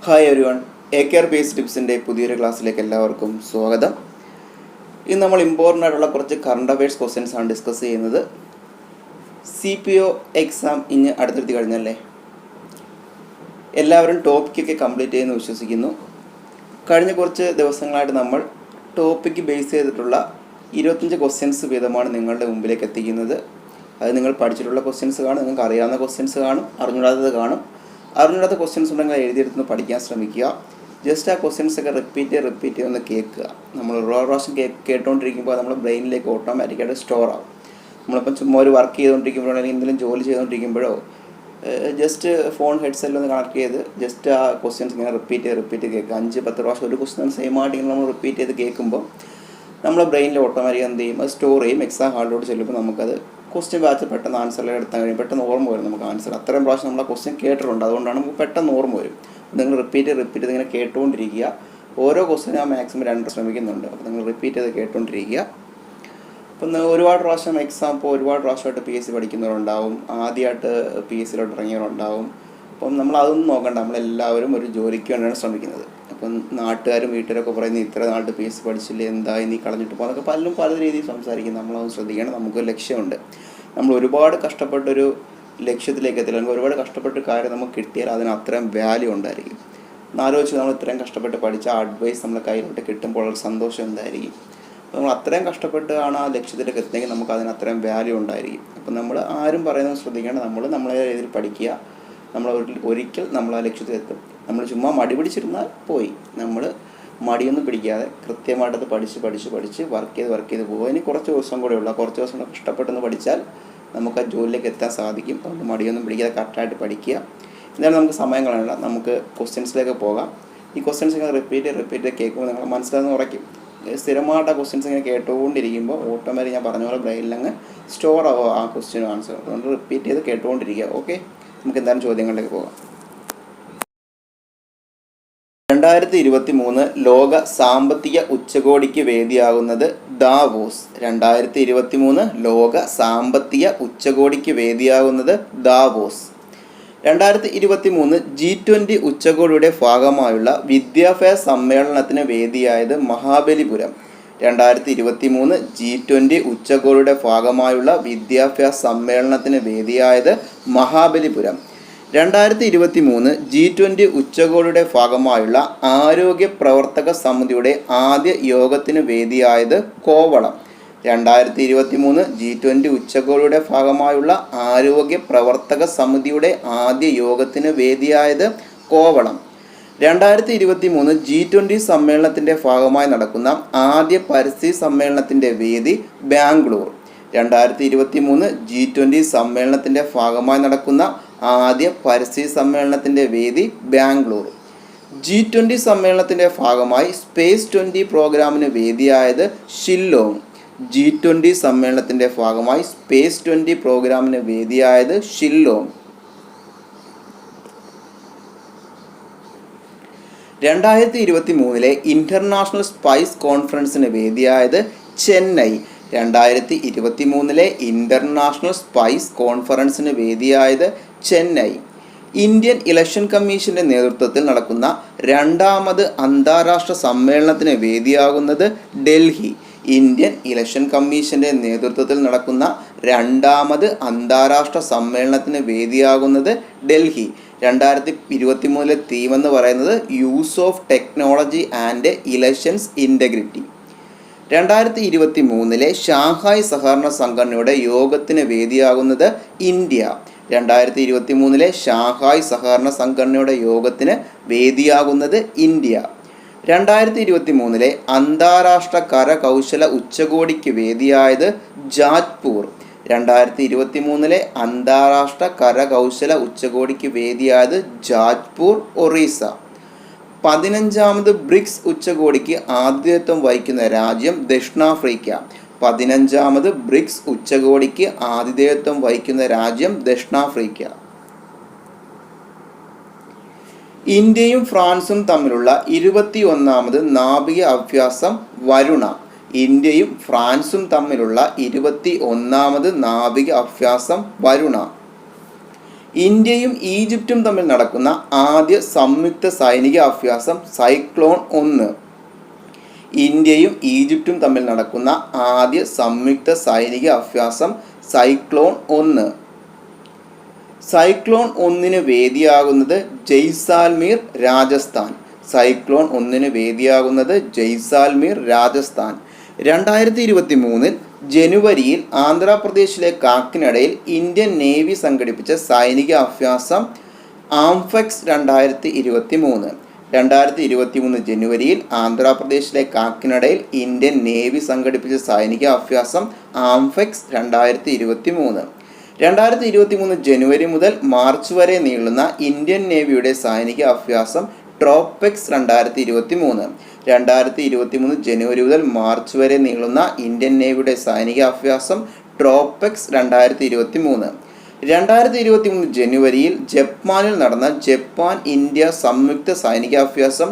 Hi everyone, AKR base ടിപ്സിൻ്റെ പുതിയൊരു ക്ലാസ്സിലേക്ക് എല്ലാവർക്കും സ്വാഗതം. ഇന്ന് നമ്മൾ ഇമ്പോർട്ടൻ്റ് ആയിട്ടുള്ള കുറച്ച് കറണ്ട് അഫയേഴ്സ് ക്വസ്റ്റ്യൻസ് ആണ് ഡിസ്കസ് ചെയ്യുന്നത്. CPO എക്സാം ഇനി അടുത്തെടുത്ത് കഴിഞ്ഞല്ലേ, എല്ലാവരും ടോപ്പിക്കൊക്കെ കംപ്ലീറ്റ് ചെയ്യുമെന്ന് വിശ്വസിക്കുന്നു. കഴിഞ്ഞ കുറച്ച് ദിവസങ്ങളായിട്ട് നമ്മൾ ടോപ്പിക്ക് ബേസ് ചെയ്തിട്ടുള്ള 25 ക്വസ്റ്റ്യൻസ് വീതമാണ് നിങ്ങളുടെ മുമ്പിലേക്ക് എത്തിക്കുന്നത്. അത് നിങ്ങൾ പഠിച്ചിട്ടുള്ള ക്വസ്റ്റ്യൻസ് കാണും, നിങ്ങൾക്ക് അറിയാവുന്ന ക്വസ്റ്റ്യൻസ് കാണും, അറിഞ്ഞൂടാത്തത് കാണും. അറിഞ്ഞൂടാത്ത ക്വസ്റ്റ്യൻസ് ഉണ്ടെങ്കിൽ എഴുതിയെടുത്ത് പഠിക്കാൻ ശ്രമിക്കുക. ജസ്റ്റ് ആ ക്വസ്റ്റ്യൻസ് ഒക്കെ റിപ്പീറ്റ് ഒന്ന് കേൾക്കുക. നമ്മൾ ഒരു പ്രാവശ്യം കേട്ടുകൊണ്ടിരിക്കുമ്പോൾ നമ്മുടെ ബ്രെയിനിലേക്ക് ഓട്ടോമാറ്റിക്കായിട്ട് സ്റ്റോർ ആവും. നമ്മളിപ്പം ചുമ്മാ ഒരു വർക്ക് ചെയ്തുകൊണ്ടിരിക്കുമ്പോഴോ അല്ലെങ്കിൽ എന്തെങ്കിലും ജോലി ചെയ്തുകൊണ്ടിരിക്കുമ്പോഴോ ജസ്റ്റ് ഫോൺ ഹെഡ്സെറ്റിലൊന്ന് കണക്ട് ചെയ്ത് ജസ്റ്റ് ആ ക്വസ്റ്റ്യൻസ് ഇങ്ങനെ റിപ്പീറ്റ് കേൾക്കുക. 5-10 പ്രാവശ്യം ഒരു ക്വസ്റ്റ്യൻ സെയിം ആയിട്ട് ഇങ്ങനെ നമ്മൾ റിപ്പീറ്റ് ചെയ്ത് കേൾക്കുമ്പോൾ നമ്മുടെ ബ്രെയിനിൽ ഓട്ടോമാറ്റിക് എന്ത് ചെയ്യും, അത് സ്റ്റോർ ചെയ്യും. എക്സാം ഹാളിലോട്ട് ചെല്ലുമ്പോൾ നമുക്കത് ക്വസ്റ്റ്യൻ ബാച്ച് പെട്ടെന്ന് ആൻസറിൽ എടുത്താൽ കഴിയും, പെട്ടെന്ന് ഓർമ്മ വരും നമുക്ക് ആൻസർ. അത്രയും പ്രാവശ്യം നമ്മൾ ആ ക്വസ്റ്റ്യൻ കേട്ടിട്ടുണ്ട്, അതുകൊണ്ടാണ് നമുക്ക് പെട്ടെന്ന് ഓർമ്മ വരും. നിങ്ങൾ റിപ്പീറ്റ് ഇങ്ങനെ കേട്ടുകൊണ്ടിരിക്കുക. ഓരോ ക്വസ്റ്റ്യനും ഞാൻ മാക്സിമം 2 ശ്രമിക്കുന്നുണ്ട്. അപ്പോൾ നിങ്ങൾ റിപ്പീറ്റ് ചെയ്ത് കേട്ടുകൊണ്ടിരിക്കുക. അപ്പം ഒരുപാട് പ്രാവശ്യം എക്സാം ഇപ്പോൾ ഒരുപാട് പ്രാവശ്യമായിട്ട് PSC പഠിക്കുന്നവരുണ്ടാവും, ആദ്യമായിട്ട് PSCയിലോട്ട് ഇറങ്ങിയവരുണ്ടാവും. അപ്പം നമ്മൾ അതൊന്നും നോക്കണ്ട, നമ്മളെല്ലാവരും ഒരു ജോലിക്ക് വേണ്ടിയാണ് ശ്രമിക്കുന്നത്. അപ്പം നാട്ടുകാരും വീട്ടുകാരൊക്കെ പറയുന്നത് ഇത്ര നാട്ട് PSC പഠിച്ചില്ലേ, എന്തായി നീ കളഞ്ഞിട്ട് പോകുന്നതൊക്കെ പലരും പല രീതിയിൽ സംസാരിക്കും. നമ്മളതൊന്നും ശ്രദ്ധിക്കണം. നമുക്കൊരു ലക്ഷ്യമുണ്ട്. നമ്മൾ ഒരുപാട് കഷ്ടപ്പെട്ടൊരു ലക്ഷ്യത്തിലേക്ക് എത്തില്ല, അല്ലെങ്കിൽ ഒരുപാട് കഷ്ടപ്പെട്ട കാര്യം നമുക്ക് കിട്ടിയാൽ അതിന് അത്രയും വാല്യൂ ഉണ്ടായിരിക്കും. ആലോചിച്ച് നമ്മൾ ഇത്രയും കഷ്ടപ്പെട്ട് പഠിച്ച ആ അഡ്വൈസ് നമ്മുടെ കയ്യിലോട്ട് കിട്ടുമ്പോൾ ഉള്ള സന്തോഷം എന്തായിരിക്കും. നമ്മൾ അത്രയും കഷ്ടപ്പെട്ടാണ് ആ ലക്ഷ്യത്തിലേക്ക് എത്തുന്നെങ്കിൽ നമുക്ക് അതിന് അത്രയും വാല്യൂ ഉണ്ടായിരിക്കും. അപ്പം നമ്മൾ ആരും പറയുന്നത് ശ്രദ്ധിക്കേണ്ട, നമ്മളെ രീതിയിൽ പഠിക്കുക. നമ്മൾ ഒരിക്കൽ നമ്മൾ ആ ലക്ഷ്യത്തിലെത്തും. നമ്മൾ ചുമ്മാ മടി പിടിച്ചിരുന്നാൽ പോയി. നമ്മൾ മടിയൊന്നും പിടിക്കാതെ കൃത്യമായിട്ടത് പഠിച്ച് വർക്ക് ചെയ്ത് പോകുക. ഇനി കുറച്ച് ദിവസം കൂടെ ഉള്ള, കുറച്ച് ദിവസം കൂടെ കഷ്ടപ്പെട്ടെന്ന് പഠിച്ചാൽ നമുക്ക് ആ ജോലിയിലേക്ക് എത്താൻ സാധിക്കും. അതുകൊണ്ട് മടിയൊന്നും പിടിക്കാതെ കറക്റ്റായിട്ട് പഠിക്കുക. എന്നാലും നമുക്ക് സമയം കളയണ്ട, നമുക്ക് ക്വസ്റ്റ്യൻസിലേക്ക് പോകാം. ഈ ക്വസ്റ്റ്യൻസ് ഇങ്ങനെ റിപ്പീറ്റ് കേൾക്കുമ്പോൾ നിങ്ങൾ മനസ്സിലാകുന്ന ഉറയ്ക്കും. സ്ഥിരമായിട്ട് ആ ക്വസ്റ്റ്യൻസ് ഇങ്ങനെ കേട്ടുകൊണ്ടിരിക്കുമ്പോൾ ഓട്ടോമാറ്റിക് ഞാൻ പറഞ്ഞ പോലെ ബ്രെയിനിലങ്ങ് സ്റ്റോർ ആവുക ആ ക്വസ്റ്റ്യനും ആൻസർ. അതുകൊണ്ട് റിപ്പീറ്റ് ചെയ്ത് കേട്ടുകൊണ്ടിരിക്കുക. ഓക്കെ, നമുക്ക് എന്തായാലും ചോദ്യങ്ങളിലേക്ക് പോകാം. 2023 ലോക സാമ്പത്തിക ഉച്ചകോടിക്ക് വേദിയാകുന്നത് ദാവോസ്. 2023 ലോക സാമ്പത്തിക ഉച്ചകോടിക്ക് വേദിയാകുന്നത് ദാവോസ്. 2023 G20 ഉച്ചകോടിയുടെ ഭാഗമായുള്ള വിദ്യാഭ്യാസ സമ്മേളനത്തിന് വേദിയായത് മഹാബലിപുരം. 2023 G20 ഉച്ചകോടിയുടെ ഭാഗമായുള്ള വിദ്യാഭ്യാസ സമ്മേളനത്തിന് വേദിയായത് മഹാബലിപുരം. 2023 G20 ഉച്ചകോടിയുടെ ഭാഗമായുള്ള ആരോഗ്യ പ്രവർത്തക സമിതിയുടെ ആദ്യ യോഗത്തിന് വേദിയായത് കോവളം. 2023 G20 ഉച്ചകോടിയുടെ ഭാഗമായുള്ള ആരോഗ്യ പ്രവർത്തക സമിതിയുടെ ആദ്യ യോഗത്തിന് വേദിയായത് കോവളം. 2023 G20 സമ്മേളനത്തിൻ്റെ ഭാഗമായി നടക്കുന്ന ആദ്യ പരിസ്ഥിതി സമ്മേളനത്തിൻ്റെ വേദി ബാംഗ്ലൂർ. 2023 G20 സമ്മേളനത്തിൻ്റെ ഭാഗമായി നടക്കുന്ന ആദ്യ പരിസ്ഥിതി സമ്മേളനത്തിൻ്റെ വേദി ബാംഗ്ലൂർ. G20 സമ്മേളനത്തിൻ്റെ ഭാഗമായി സ്പേസ് 20 പ്രോഗ്രാമിന് വേദിയായത് ഷില്ലോങ്. G20 സമ്മേളനത്തിൻ്റെ ഭാഗമായി സ്പേസ് 20 പ്രോഗ്രാമിന് വേദിയായത് ഷില്ലോങ്. 2023 ഇന്റർനാഷണൽ സ്പൈസ് കോൺഫറൻസിന് വേദിയായത് ചെന്നൈ. 2023 ഇന്റർനാഷണൽ സ്പൈസ് കോൺഫറൻസിന് വേദിയായത് ചെന്നൈ. ഇന്ത്യൻ ഇലക്ഷൻ കമ്മീഷന്റെ നേതൃത്വത്തിൽ നടക്കുന്ന 2ാമത് അന്താരാഷ്ട്ര സമ്മേളനത്തിന് വേദിയാകുന്നത് ഡൽഹി. ഇന്ത്യൻ ഇലക്ഷൻ കമ്മീഷന്റെ നേതൃത്വത്തിൽ നടക്കുന്ന 2ാമത് അന്താരാഷ്ട്ര സമ്മേളനത്തിന് വേദിയാകുന്നത് ഡൽഹി. 2023 തീം എന്ന് പറയുന്നത് use of technology and elections integrity. 2023 Shanghai സഹകരണ സംഘടനയുടെ യോഗത്തിന് വേദിയാകുന്നത് ഇന്ത്യ. 2023 ഷാങ്ഹായ് സഹകരണ സംഘടനയുടെ യോഗത്തിന് വേദിയാകുന്നത് ഇന്ത്യ. 2023 അന്താരാഷ്ട്ര കരകൗശല ഉച്ചകോടിക്ക് വേദിയായത് ജാജ്പൂർ. 2023 അന്താരാഷ്ട്ര കരകൗശല ഉച്ചകോടിക്ക് വേദിയായത് ജാജ്പൂർ, ഒറീസ. 15ാമത് ബ്രിക്സ് ഉച്ചകോടിക്ക് ആതിഥേയത്വം വഹിക്കുന്ന രാജ്യം ദക്ഷിണാഫ്രിക്ക. 15ാമത് ബ്രിക്സ് ഉച്ചകോടിക്ക് ആതിഥേയത്വം വഹിക്കുന്ന രാജ്യം ദക്ഷിണാഫ്രിക്ക. ഇന്ത്യയും ഫ്രാൻസും തമ്മിലുള്ള 21ാമത് നാവിക അഭ്യാസം വരുണ. ഇന്ത്യയും ഫ്രാൻസും തമ്മിലുള്ള 21ാമത് നാവിക അഭ്യാസം വരുണ. ഇന്ത്യയും ഈജിപ്തും തമ്മിൽ നടക്കുന്ന ആദ്യ സംയുക്ത സൈനിക അഭ്യാസം സൈക്ലോൺ 1. ഇന്ത്യയും ഈജിപ്തും തമ്മിൽ നടക്കുന്ന ആദ്യ സംയുക്ത സൈനിക അഭ്യാസം സൈക്ലോൺ 1. സൈക്ലോൺ 1 വേദിയാകുന്നത് ജയ്സാൽമീർ, രാജസ്ഥാൻ. സൈക്ലോൺ 1 വേദിയാകുന്നത് ജയ്സാൽമീർ, രാജസ്ഥാൻ. 2023 ജനുവരിയിൽ ആന്ധ്രാപ്രദേശിലെ കാക്കിനഡയിൽ ഇന്ത്യൻ നേവി സംഘടിപ്പിച്ച സൈനിക അഭ്യാസം ആംഫെക്സ് 2023. 2023 ജനുവരിയിൽ ആന്ധ്രാപ്രദേശിലെ കാക്കിനഡയിൽ ഇന്ത്യൻ നേവി സംഘടിപ്പിച്ച സൈനിക അഭ്യാസം ആംഫെക്സ് 2023. 2023 ജനുവരി മുതൽ മാർച്ച് വരെ നീളുന്ന ഇന്ത്യൻ നേവിയുടെ സൈനിക അഭ്യാസം ട്രോപ്പെക്സ് 2023. 2023 ജനുവരി മുതൽ മാർച്ച് വരെ നീളുന്ന ഇന്ത്യൻ നേവിയുടെ സൈനിക അഭ്യാസം ട്രോപ്പെക്സ് 2023. 2023 ജനുവരിയിൽ ജപ്പാനിൽ നടന്ന ജപ്പാൻ ഇന്ത്യ സംയുക്ത സൈനികാഭ്യാസം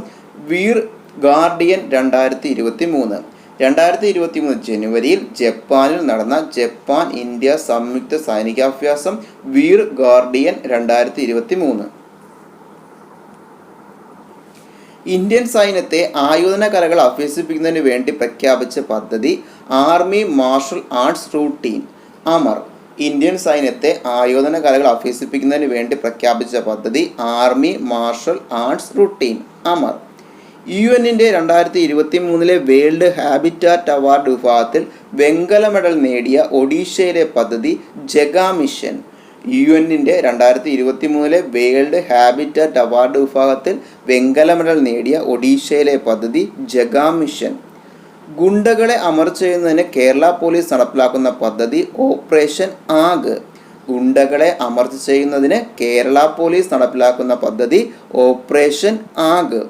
വീർ ഗാർഡിയൻ 2023. 2023 ജനുവരിയിൽ ജപ്പാനിൽ നടന്ന ജപ്പാൻ ഇന്ത്യ സംയുക്ത സൈനികാഭ്യാസം വീർ ഗാർഡിയൻ 2023. ഇന്ത്യൻ സൈന്യത്തെ ആയോധന കലകൾ അഭ്യസിപ്പിക്കുന്നതിന് വേണ്ടി പ്രഖ്യാപിച്ച പദ്ധതി army martial arts routine Amar. Indian സൈന്യത്തെ ആയോധന കലകൾ അഭ്യസിപ്പിക്കുന്നതിന് വേണ്ടി പ്രഖ്യാപിച്ച പദ്ധതി army martial arts routine Amar. UN-ന്റെ 2023 വേൾഡ് ഹാബിറ്റാറ്റ് അവാർഡ് വിഭാഗത്തിൽ വെങ്കല മെഡൽ നേടിയ ഒഡീഷയിലെ പദ്ധതി ജഗ മിഷൻ. UN-ന്റെ 2023 വേൾഡ് ഹാബിറ്റാറ്റ് അവാർഡ് വിഭാഗത്തിൽ വെങ്കല മെഡൽ നേടിയ ഒഡീഷയിലെ പദ്ധതി ജഗ മിഷൻ. ഗുണ്ടകളെ അമർ ചെയ്യുന്നതിന് കേരള പോലീസ് നടപ്പിലാക്കുന്ന പദ്ധതി ഓപ്പറേഷൻ ആഗ്. ഗുണ്ടകളെ അമർച്ച ചെയ്യുന്നതിന് കേരള പോലീസ് നടപ്പിലാക്കുന്ന പദ്ധതി ഓപ്പറേഷൻ ആഗ്.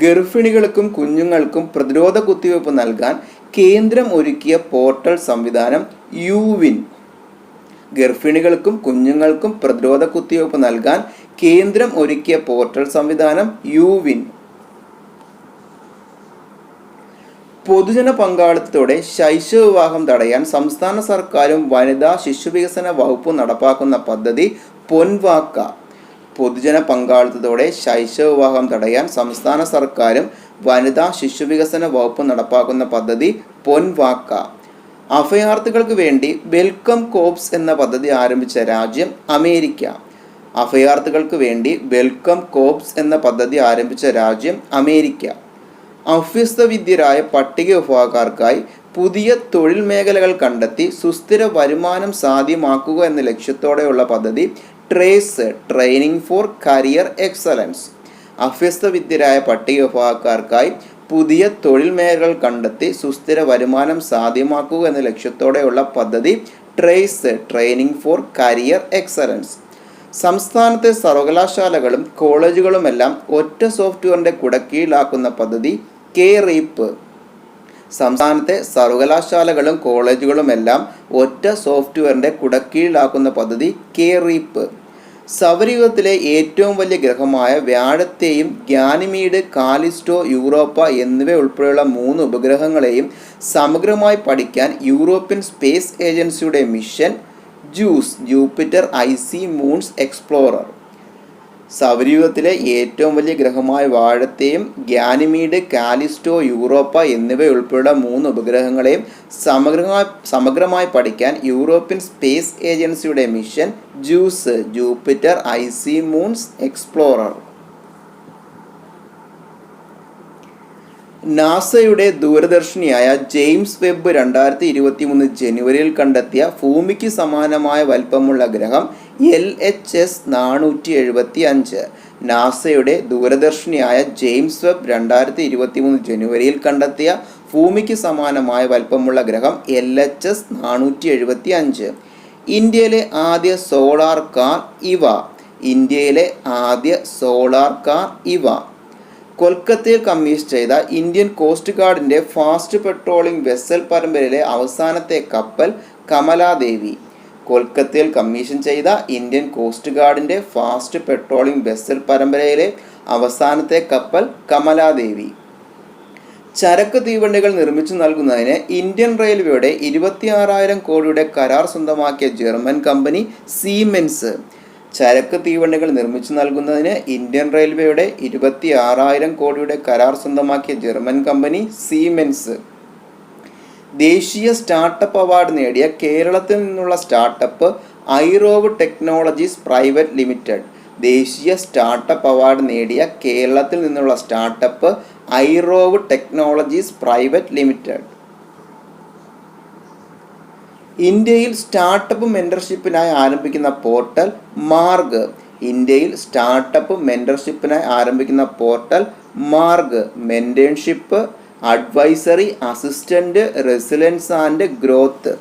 ഗർഭിണികൾക്കും കുഞ്ഞുങ്ങൾക്കും പ്രതിരോധ കുത്തിവയ്പ് നൽകാൻ കേന്ദ്രം ഒരുക്കിയ പോർട്ടൽ സംവിധാനം യുവിൻ. ഗർഭിണികൾക്കും കുഞ്ഞുങ്ങൾക്കും പ്രതിരോധ കുത്തിവയ്പ് നൽകാൻ കേന്ദ്രം ഒരുക്കിയ പോർട്ടൽ സംവിധാനം യുവിൻ. പൊതുജന പങ്കാളിത്തത്തോടെ ശൈശവ വിവാഹം തടയാൻ സംസ്ഥാന സർക്കാരും വനിതാ ശിശുവികസന വകുപ്പും നടപ്പാക്കുന്ന പദ്ധതി പൊൻവാക്ക. പൊതുജന പങ്കാളിത്തത്തോടെ ശൈശവ വിവാഹം തടയാൻ സംസ്ഥാന സർക്കാരും വനിതാ ശിശുവികസന വകുപ്പും നടപ്പാക്കുന്ന പദ്ധതി പൊൻവാക്ക. അഭയാർത്ഥികൾക്ക് വേണ്ടി വെൽക്കം കോപ്സ് എന്ന പദ്ധതി ആരംഭിച്ച രാജ്യം അമേരിക്ക. അഭയാർത്ഥികൾക്ക് വേണ്ടി വെൽക്കം കോപ്സ് എന്ന പദ്ധതി ആരംഭിച്ച രാജ്യം അമേരിക്ക. അഭ്യസ്തവിദ്യരായ പട്ടിക വിഭാഗക്കാർക്കായി പുതിയ തൊഴിൽ മേഖലകൾ കണ്ടെത്തി സുസ്ഥിര വരുമാനം സാധ്യമാക്കുക എന്ന ലക്ഷ്യത്തോടെയുള്ള പദ്ധതി trace, training for career excellence. അഭ്യസ്തവിദ്യരായ പട്ടിക വിഭാഗക്കാർക്കായി പുതിയ തൊഴിൽ മേഖലകൾ കണ്ടെത്തി സുസ്ഥിര വരുമാനം സാധ്യമാക്കുക എന്ന ലക്ഷ്യത്തോടെയുള്ള പദ്ധതി trace, training for career excellence. സംസ്ഥാനത്തെ സർവകലാശാലകളും കോളേജുകളുമെല്ലാം ഒറ്റ സോഫ്റ്റ്വെയറിൻ്റെ കുടക്കീഴിലാക്കുന്ന പദ്ധതി കെ-റീപ്പ്. സംസ്ഥാനത്തെ സർവകലാശാലകളും കോളേജുകളുമെല്ലാം ഒറ്റ സോഫ്റ്റ്വെയറിൻ്റെ കുടക്കീഴിലാക്കുന്ന പദ്ധതി കെ-റീപ്പ്. സൗരയൂഥത്തിലെ ഏറ്റവും വലിയ ഗ്രഹമായ വ്യാഴത്തെയും ഗാനിമീഡ്, കാലിസ്റ്റോ, യൂറോപ്പ എന്നിവ ഉൾപ്പെടെയുള്ള 3 ഉപഗ്രഹങ്ങളെയും സമഗ്രമായി പഠിക്കാൻ യൂറോപ്യൻ സ്പേസ് ഏജൻസിയുടെ mission JUICE, Jupiter icy moons explorer. സൗരയൂഥത്തിലെ ഏറ്റവും വലിയ ഗ്രഹമായ വ്യാഴത്തെയും ഗാനിമീഡ്, കാലിസ്റ്റോ, യൂറോപ്പ എന്നിവ ഉൾപ്പെടെയുള്ള 3 ഉപഗ്രഹങ്ങളെയും സമഗ്രമായി പഠിക്കാൻ യൂറോപ്യൻ സ്പേസ് ഏജൻസിയുടെ mission JUICE, Jupiter icy moons explorer. നാസയുടെ ദൂരദർശിനിയായ ജെയിംസ് വെബ് 2023 ജനുവരിയിൽ കണ്ടെത്തിയ ഭൂമിക്ക് സമാനമായ വലിപ്പമുള്ള ഗ്രഹം LHS 475. നാസയുടെ ദൂരദർശിനിയായ ജെയിംസ് വെബ് 2023 ജനുവരിയിൽ കണ്ടെത്തിയ ഭൂമിക്ക് സമാനമായ വലിപ്പമുള്ള ഗ്രഹം LHS 475. ഇന്ത്യയിലെ ആദ്യ സോളാർ കാർ ഇവ. ഇന്ത്യയിലെ ആദ്യ സോളാർ കാർ ഇവ. കൊൽക്കത്തയിൽ കമ്മീഷൻ ചെയ്ത ഇന്ത്യൻ കോസ്റ്റ് ഗാർഡിൻ്റെ ഫാസ്റ്റ് പെട്രോളിംഗ് വെസൽ പരമ്പരയിലെ അവസാനത്തെ കപ്പൽ കമലാദേവി. കൊൽക്കത്തയിൽ കമ്മീഷൻ ചെയ്ത ഇന്ത്യൻ കോസ്റ്റ് ഗാർഡിൻ്റെ ഫാസ്റ്റ് പെട്രോളിംഗ് വെസൽ പരമ്പരയിലെ അവസാനത്തെ കപ്പൽ കമലാദേവി. ചരക്ക് തീവണ്ടികൾ നിർമ്മിച്ചു നൽകുന്നതിന് ഇന്ത്യൻ റെയിൽവേയുടെ 26,000 കോടിയുടെ കരാർ സ്വന്തമാക്കിയ ജർമ്മൻ കമ്പനി സീമെൻസ്. ചരക്ക് തീവണ്ടികൾ നിർമ്മിച്ചു നൽകുന്നതിന് ഇന്ത്യൻ റെയിൽവേയുടെ 26,000 കോടിയുടെ കരാർ സ്വന്തമാക്കിയ ജർമ്മൻ കമ്പനി സീമെൻസ്. ദേശീയ സ്റ്റാർട്ടപ്പ് അവാർഡ് നേടിയ കേരളത്തിൽ നിന്നുള്ള startup EyeROV technologies private limited. ദേശീയ സ്റ്റാർട്ടപ്പ് അവാർഡ് നേടിയ കേരളത്തിൽ നിന്നുള്ള startup EyeROV technologies private limited. ഇന്ത്യയിൽ സ്റ്റാർട്ടപ്പ് മെൻറ്റർഷിപ്പിനായി ആരംഭിക്കുന്ന പോർട്ടൽ മാർഗ്. ഇന്ത്യയിൽ സ്റ്റാർട്ടപ്പ് മെൻറ്റർഷിപ്പിനായി ആരംഭിക്കുന്ന portal Marg. Mentorship, advisory, assistant, resilience and growth.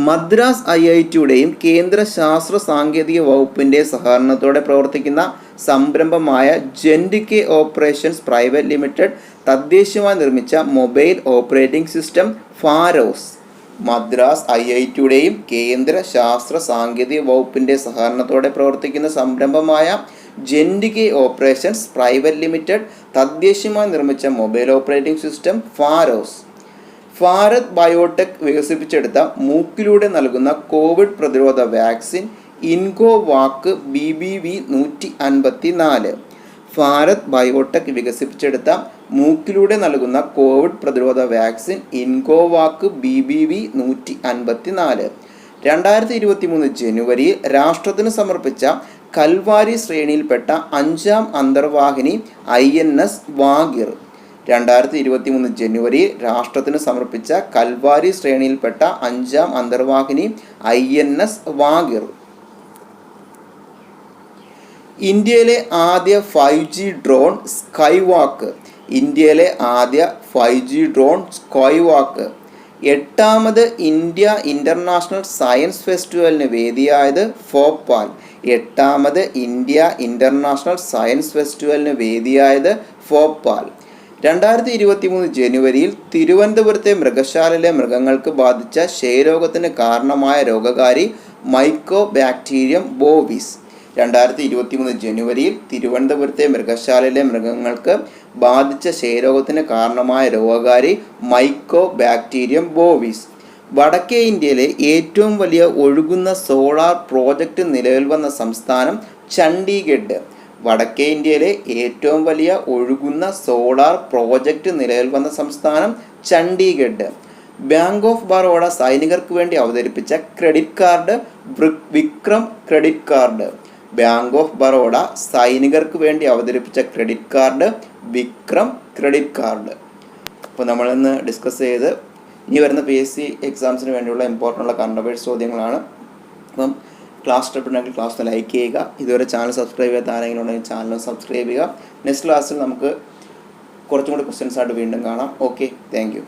Madras IITയുടെയും കേന്ദ്ര ശാസ്ത്ര സാങ്കേതിക വകുപ്പിൻ്റെ സഹകരണത്തോടെ പ്രവർത്തിക്കുന്ന സംരംഭമായ ജെൻഡികെ ഓപ്പറേഷൻസ് പ്രൈവറ്റ് ലിമിറ്റഡ് തദ്ദേശീയമായി നിർമ്മിച്ച mobile operating system BharOS. Madras IITയുടെയും കേന്ദ്ര ശാസ്ത്ര സാങ്കേതിക വകുപ്പിൻ്റെ സഹകരണത്തോടെ പ്രവർത്തിക്കുന്ന സംരംഭമായ ജെൻഡികെ ഓപ്പറേഷൻസ് പ്രൈവറ്റ് ലിമിറ്റഡ് തദ്ദേശീയമായി നിർമ്മിച്ച mobile operating system Pharos. Bharat biotech വികസിപ്പിച്ചെടുത്ത മൂക്കിലൂടെ നൽകുന്ന കോവിഡ് പ്രതിരോധ വാക്സിൻ ഇൻകോവാക്ക് BBV-154. ഭാരത് ബയോടെക് വികസിപ്പിച്ചെടുത്ത മൂക്കിലൂടെ നൽകുന്ന കോവിഡ് പ്രതിരോധ വാക്സിൻ ഇൻകോവാക്ക് BBV-154 2023 ജനുവരിയിൽ രാഷ്ട്രത്തിന് സമർപ്പിച്ച കൽവാരി ശ്രേണിയിൽപ്പെട്ട 5ാം അന്തർവാഹിനി INS വാഗിർ. 2023 ജനുവരിയിൽ രാഷ്ട്രത്തിന് സമർപ്പിച്ച കൽവാരി ശ്രേണിയിൽപ്പെട്ട 5ാം അന്തർവാഹിനി INS വാഗിർ. ഇന്ത്യയിലെ ആദ്യ 5G ഡ്രോൺ സ്കൈവാക്ക്. ഇന്ത്യയിലെ ആദ്യ 5G ഡ്രോൺ സ്കൈവാക്ക്. 8ാമത് ഇന്ത്യ ഇൻ്റർനാഷണൽ സയൻസ് ഫെസ്റ്റിവലിന് വേദിയായത് ഭോപ്പാൽ. 8ാമത് ഇന്ത്യ ഇൻ്റർനാഷണൽ സയൻസ് ഫെസ്റ്റിവലിന് വേദിയായത് ഭോപ്പാൽ. 2023 ജനുവരിയിൽ തിരുവനന്തപുരത്തെ മൃഗശാലയിലെ മൃഗങ്ങൾക്ക് ബാധിച്ച ക്ഷയരോഗത്തിന് കാരണമായ രോഗകാരി മൈക്കോ ബാക്ടീരിയം ബോവിസ്. 2023 ജനുവരിയിൽ തിരുവനന്തപുരത്തെ മൃഗശാലയിലെ മൃഗങ്ങൾക്ക് ബാധിച്ച ക്ഷയരോഗത്തിന് കാരണമായ രോഗകാരി മൈക്കോ ബാക്ടീരിയം ബോവിസ്. വടക്കേ ഇന്ത്യയിലെ ഏറ്റവും വലിയ ഒഴുകുന്ന സോളാർ പ്രോജക്റ്റ് നിലവിൽ വന്ന സംസ്ഥാനം ചണ്ഡീഗഡ്. വടക്കേ ഇന്ത്യയിലെ ഏറ്റവും വലിയ ഒഴുകുന്ന സോളാർ പ്രോജക്റ്റ് നിലവിൽ വന്ന സംസ്ഥാനം ചണ്ഡീഗഡ്. ബാങ്ക് ഓഫ് ബറോഡ സൈനികർക്ക് വേണ്ടി അവതരിപ്പിച്ച credit card Vikram credit card. Bank of Baroda സൈനികർക്ക് വേണ്ടി അവതരിപ്പിച്ച credit card Vikram credit card. അപ്പോൾ നമ്മളിന്ന് ഡിസ്കസ് ചെയ്ത് ഇനി വരുന്ന PSC എക്സാംസിന് വേണ്ടിയുള്ള ഇമ്പോർട്ടൻ്റ് ഉള്ള കറണ്ട് അഫയേഴ്സ് ചോദ്യങ്ങളാണ്. അപ്പം ക്ലാസ് ഇഷ്ടപ്പെട്ടെങ്കിൽ ക്ലാസ് ലൈക്ക് ചെയ്യുക. ഇതുവരെ ചാനൽ സബ്സ്ക്രൈബ് ചെയ്യാത്ത ആരെങ്കിലും ഉണ്ടെങ്കിൽ ചാനൽ സബ്സ്ക്രൈബ് ചെയ്യുക. നെക്സ്റ്റ് ക്ലാസ്സിൽ നമുക്ക് കുറച്ചും കൂടി ക്വസ്റ്റ്യൻസ് ആയിട്ട് വീണ്ടും കാണാം. Okay, thank you.